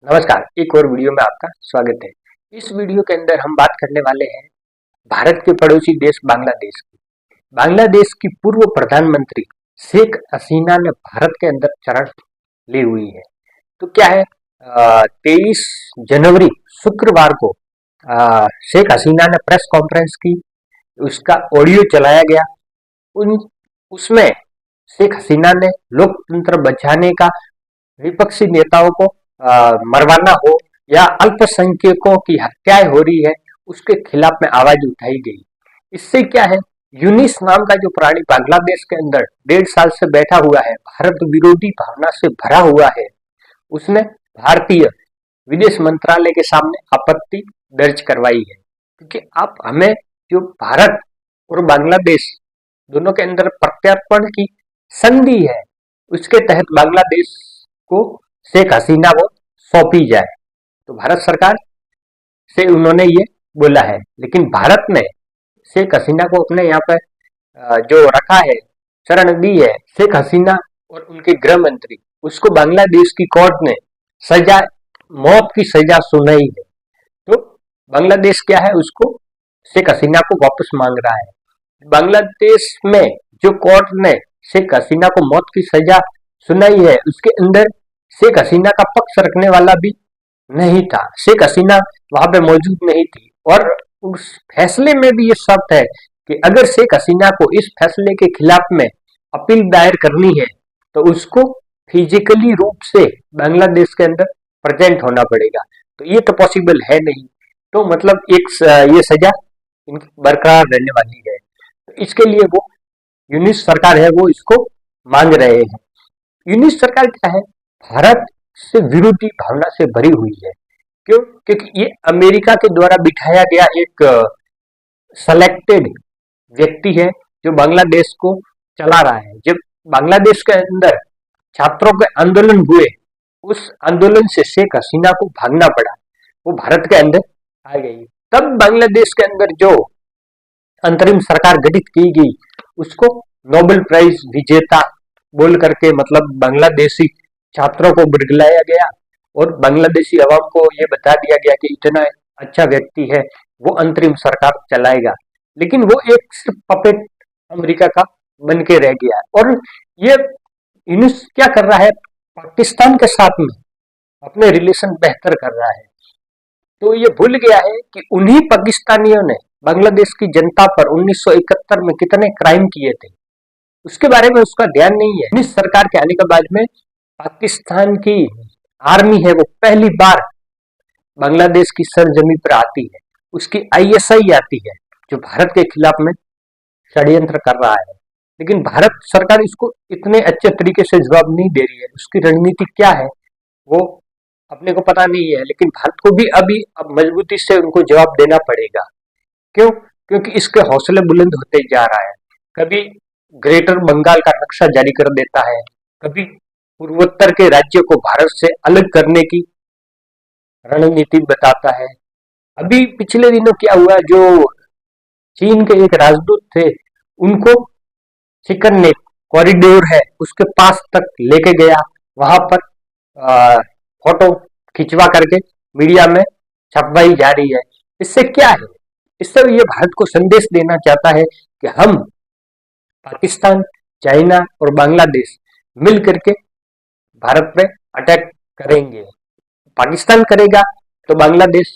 नमस्कार, एक और वीडियो में आपका स्वागत है। इस वीडियो के अंदर हम बात करने वाले हैं भारत के पड़ोसी देश बांग्लादेश की। बांग्लादेश की पूर्व प्रधानमंत्री शेख हसीना ने भारत के अंदर शरण ली हुई है। तो क्या है, 23 जनवरी शुक्रवार को शेख हसीना ने प्रेस कॉन्फ्रेंस की, उसका ऑडियो चलाया गया। उसमें शेख हसीना ने लोकतंत्र बचाने का, विपक्षी नेताओं को मरवाना हो या अल्पसंख्यकों की हत्याएं हो रही है, उसके खिलाफ में आवाज उठाई गई। इससे क्या है, यूनिस नाम का जो प्राणी बांग्लादेश के अंदर 1.5 साल से बैठा हुआ है, भारत विरोधी भावना से भरा हुआ है, उसने भारतीय विदेश मंत्रालय के सामने आपत्ति दर्ज करवाई है। क्योंकि आप हमें जो भारत और बांग्लादेश दोनों के अंदर प्रत्यार्पण की संधि है, उसके तहत बांग्लादेश को शेख हसीना को सौंपी जाए, तो भारत सरकार से उन्होंने ये बोला है। लेकिन भारत ने शेख हसीना को अपने यहाँ पर जो रखा है, शरण दी है। शेख हसीना और उनके गृह मंत्री, उसको बांग्लादेश की कोर्ट ने सजा, मौत की सजा सुनाई है। तो बांग्लादेश क्या है, उसको शेख हसीना को वापस मांग रहा है। बांग्लादेश में जो कोर्ट ने शेख हसीना को मौत की सजा सुनाई है, उसके अंदर शेख हसीना का पक्ष रखने वाला भी नहीं था। शेख हसीना वहां पे मौजूद नहीं थी। और उस फैसले में भी ये शर्त है कि अगर शेख हसीना को इस फैसले के खिलाफ में अपील दायर करनी है, तो उसको फिजिकली रूप से बांग्लादेश के अंदर प्रेजेंट होना पड़ेगा। तो ये तो पॉसिबल है नहीं। तो मतलब ये सजा इनकी बरकरार रहने वाली है। तो इसके लिए वो यूनिस सरकार है, वो इसको मांग रहे हैं। यूनिस सरकार क्या है, भारत से विरोधी भावना से भरी हुई है। क्यों? क्योंकि ये अमेरिका के द्वारा बिठाया गया एक सेलेक्टेड व्यक्ति है जो बांग्लादेश को चला रहा है। जब बांग्लादेश के अंदर छात्रों के आंदोलन हुए, उस आंदोलन से शेख हसीना को भागना पड़ा, वो भारत के अंदर आ गई। तब बांग्लादेश के अंदर जो अंतरिम सरकार गठित की गई, उसको नोबेल प्राइज विजेता बोल करके, मतलब बांग्लादेशी छात्रों को बुरगलाया गया और बांग्लादेशी अवाम को ये बता दिया गया कि इतना अच्छा व्यक्ति है, वो अंतरिम सरकार चलाएगा। लेकिन वो एक सिर्फ पपेट अमेरिका का बन के रह गया। और ये यूनुस क्या कर रहा है, पाकिस्तान के साथ में अपने रिलेशन बेहतर कर रहा है। तो ये भूल गया है कि उन्हीं पाकिस्तानियों ने बांग्लादेश की जनता पर 1971 में कितने क्राइम किए थे, उसके बारे में उसका ध्यान नहीं है। यूनुस सरकार के आने के बाद में पाकिस्तान की आर्मी है, वो पहली बार बांग्लादेश की सरजमी पर आती है। उसकी आईएसआई आती है, जो भारत के खिलाफ में षड्यंत्र कर रहा है। लेकिन भारत सरकार इसको इतने अच्छे तरीके से जवाब नहीं दे रही है। उसकी रणनीति क्या है वो अपने को पता नहीं है। लेकिन भारत को भी अभी अब मजबूती से उनको जवाब देना पड़ेगा। क्यों? क्योंकि इसके हौसले बुलंद होते जा रहा है। कभी ग्रेटर बंगाल का नक्शा जारी कर देता है, कभी पूर्वोत्तर के राज्य को भारत से अलग करने की रणनीति बताता है। अभी पिछले दिनों क्या हुआ, जो चीन के एक राजदूत थे, उनको चिकन नेक कॉरिडोर है उसके पास तक लेके गया, वहां पर फोटो खिंचवा करके मीडिया में छपवाई जा रही है। इससे क्या है, इससे ये भारत को संदेश देना चाहता है कि हम पाकिस्तान, चाइना और बांग्लादेश मिल करके भारत पे अटैक करेंगे। पाकिस्तान करेगा तो बांग्लादेश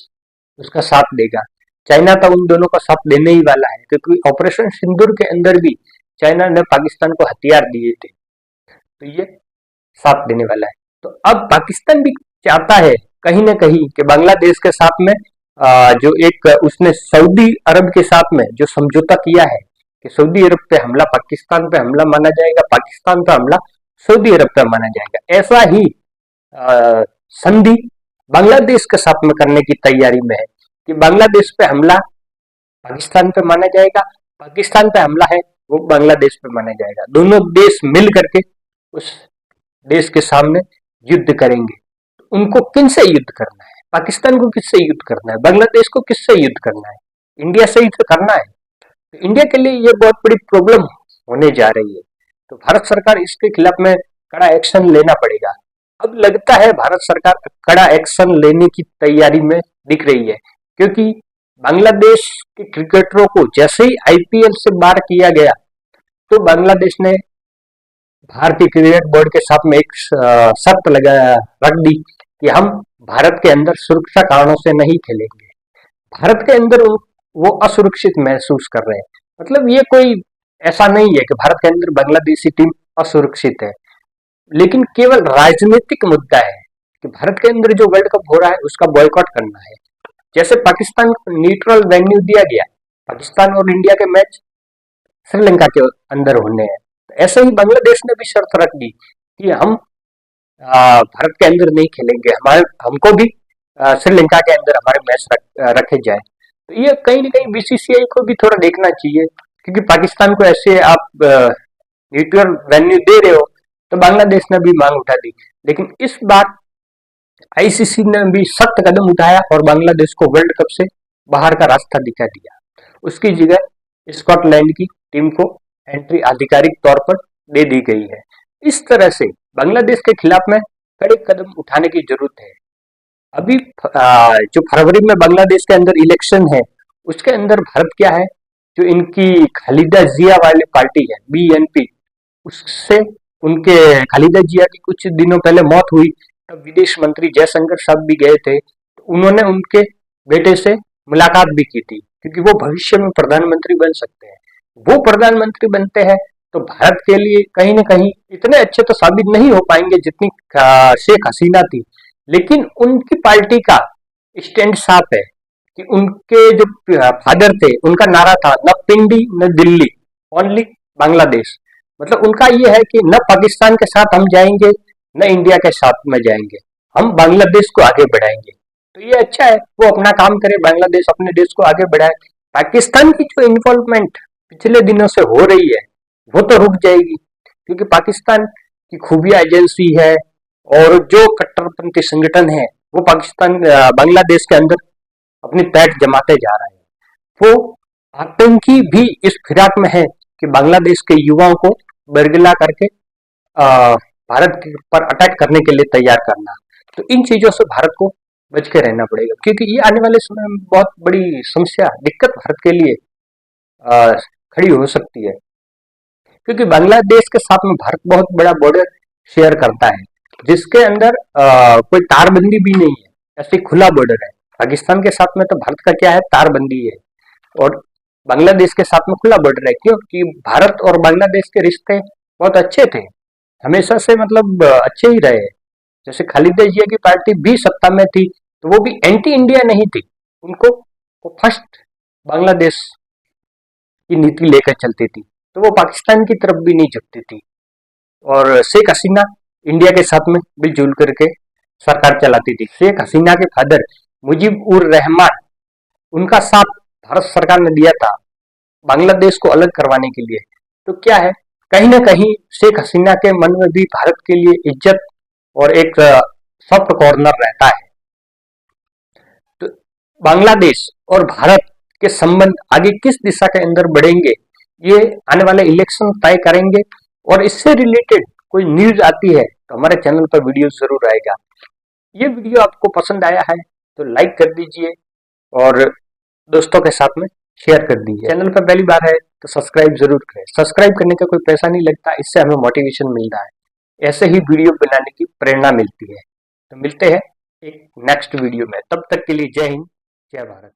उसका साथ देगा। चाइना तो उन दोनों का साथ देने ही वाला है, क्योंकि ऑपरेशन सिंदूर के अंदर भी चाइना ने पाकिस्तान को हथियार दिए थे, तो ये साथ देने वाला है। तो अब पाकिस्तान भी चाहता है कहीं ना कहीं कि बांग्लादेश के साथ में जो एक उसने सऊदी अरब के साथ में जो समझौता किया है कि सऊदी अरब पे हमला पाकिस्तान पे हमला माना जाएगा, पाकिस्तान पे हमला सऊदी अरब पे माना जाएगा, ऐसा ही संधि बांग्लादेश के साथ में करने की तैयारी में है कि बांग्लादेश पे हमला पाकिस्तान पे माना जाएगा, पाकिस्तान पे हमला है वो बांग्लादेश पे माना जाएगा। दोनों देश मिल करके उस देश के सामने युद्ध करेंगे। उनको किनसे युद्ध करना है? पाकिस्तान को किससे युद्ध करना है? बांग्लादेश को किससे युद्ध करना है? इंडिया से ही तो करना है। तो इंडिया के लिए ये बहुत बड़ी प्रॉब्लम होने जा रही है। तो भारत सरकार इसके खिलाफ में कड़ा एक्शन लेना पड़ेगा। अब लगता है भारत सरकार कड़ा एक्शन लेने की तैयारी में दिख रही है, क्योंकि बांग्लादेश के क्रिकेटरों को जैसे ही आईपीएल से बाहर किया गया तो बांग्लादेश ने भारतीय क्रिकेट बोर्ड के साथ में एक शर्त लगा रख दी कि हम भारत के अंदर सुरक्षा कारणों से नहीं खेलेंगे। भारत के अंदर वो असुरक्षित महसूस कर रहे हैं। मतलब ये कोई ऐसा नहीं है कि भारत के अंदर बांग्लादेशी टीम असुरक्षित है, लेकिन केवल राजनीतिक मुद्दा है कि भारत के अंदर जो वर्ल्ड कप हो रहा है उसका बॉयकॉट करना है। जैसे पाकिस्तान को न्यूट्रल वेन्यू दिया गया, पाकिस्तान और इंडिया के मैच श्रीलंका के अंदर होने हैं, तो ऐसे ही बांग्लादेश ने भी शर्त रख दी कि हम भारत के अंदर नहीं खेलेंगे, हमारे हमको भी श्रीलंका के अंदर हमारे मैच रखे जाए। तो ये कहीं ना कहीं बीसीसीआई को भी थोड़ा देखना चाहिए, क्योंकि पाकिस्तान को ऐसे आप न्यूट्रल वेन्यू दे रहे हो, तो बांग्लादेश ने भी मांग उठा दी। लेकिन इस बार आईसीसी ने भी सख्त कदम उठाया और बांग्लादेश को वर्ल्ड कप से बाहर का रास्ता दिखा दिया। उसकी जगह स्कॉटलैंड की टीम को एंट्री आधिकारिक तौर पर दे दी गई है। इस तरह से बांग्लादेश के खिलाफ में कड़े कदम उठाने की जरूरत है। अभी जो फरवरी में बांग्लादेश के अंदर इलेक्शन है, उसके अंदर भारत क्या है, जो इनकी खालिदा जिया वाली पार्टी है बीएनपी, उससे उनके खालिदा जिया की कुछ दिनों पहले मौत हुई, तब विदेश मंत्री जयशंकर साहब भी गए थे। तो उन्होंने उनके बेटे से मुलाकात भी की थी, क्योंकि वो भविष्य में प्रधानमंत्री बन सकते हैं। वो प्रधानमंत्री बनते हैं तो भारत के लिए कहीं ना कहीं इतने अच्छे तो साबित नहीं हो पाएंगे जितनी शेख हसीना थी, लेकिन उनकी पार्टी का स्टैंड साफ है कि उनके जो फादर थे, उनका नारा था न पिंडी न दिल्ली, ओनली बांग्लादेश। मतलब उनका ये है कि न पाकिस्तान के साथ हम जाएंगे न इंडिया के साथ में जाएंगे, हम बांग्लादेश को आगे बढ़ाएंगे। तो ये अच्छा है, वो अपना काम करे, बांग्लादेश अपने देश को आगे बढ़ाए। पाकिस्तान की जो इन्वॉल्वमेंट पिछले दिनों से हो रही है वो तो रुक जाएगी, क्योंकि पाकिस्तान की खुफिया एजेंसी है और जो कट्टरपंथी संगठन है वो पाकिस्तान बांग्लादेश के अंदर अपनी पैठ जमाते जा रहे हैं। वो आतंकी भी इस फिराक में है कि बांग्लादेश के युवाओं को बरगला करके भारत पर अटैक करने के लिए तैयार करना। तो इन चीजों से भारत को बच के रहना पड़ेगा, क्योंकि ये आने वाले समय में बहुत बड़ी समस्या, दिक्कत भारत के लिए खड़ी हो सकती है, क्योंकि बांग्लादेश के साथ में भारत बहुत बड़ा बॉर्डर शेयर करता है, जिसके अंदर कोई तारबंदी भी नहीं है, ऐसे खुला बॉर्डर है। पाकिस्तान के साथ में तो भारत का क्या है, तारबंदी है, और बांग्लादेश के साथ में खुला बॉर्डर है। क्योंकि भारत और बांग्लादेश के रिश्ते बहुत अच्छे थे, हमेशा से मतलब अच्छे ही रहे। जैसे खालिदा जिया की पार्टी भी सत्ता में थी तो वो भी एंटी इंडिया नहीं थी, उनको वो फर्स्ट बांग्लादेश की नीति लेकर चलती थी, तो वो पाकिस्तान की तरफ भी नहीं झुकती थी। और शेख हसीना इंडिया के साथ में मिलजुल करके सरकार चलाती थी। शेख हसीना के फादर मुजीब उर रहमान, उनका साथ भारत सरकार ने दिया था बांग्लादेश को अलग करवाने के लिए। तो क्या है, कहीं ना कहीं शेख हसीना के मन में भी भारत के लिए इज्जत और एक सॉफ्ट कॉर्नर रहता है। तो बांग्लादेश और भारत के संबंध आगे किस दिशा के अंदर बढ़ेंगे, ये आने वाले इलेक्शन तय करेंगे। और इससे रिलेटेड कोई न्यूज आती है तो हमारे चैनल पर वीडियो जरूर आएगा। ये वीडियो आपको पसंद आया है तो लाइक कर दीजिए और दोस्तों के साथ में शेयर कर दीजिए। चैनल पर पहली बार है तो सब्सक्राइब जरूर करें। सब्सक्राइब करने का कोई पैसा नहीं लगता, इससे हमें मोटिवेशन मिलता है, ऐसे ही वीडियो बनाने की प्रेरणा मिलती है। तो मिलते हैं एक नेक्स्ट वीडियो में, तब तक के लिए जय हिंद, जय भारत।